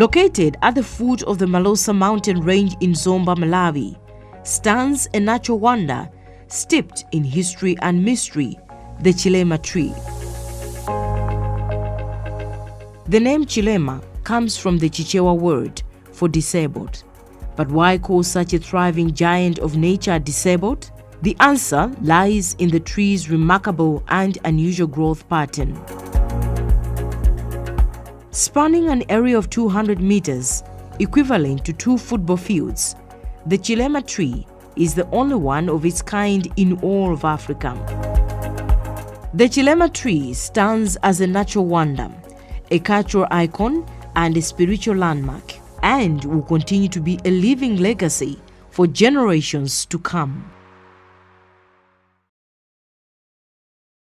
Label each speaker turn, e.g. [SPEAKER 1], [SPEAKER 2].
[SPEAKER 1] Located at the foot of the Malosa mountain range in Zomba, Malawi, stands a natural wonder steeped in history and mystery, the Chilema tree. The name Chilema comes from the Chichewa word for disabled. But why call such a thriving giant of nature disabled? The answer lies in the tree's remarkable and unusual growth pattern. Spanning an area of 200 meters, equivalent to 2 football fields, the Chilema tree is the only one of its kind in all of Africa. The Chilema tree stands as a natural wonder, a cultural icon, and a spiritual landmark, and will continue to be a living legacy for generations to come.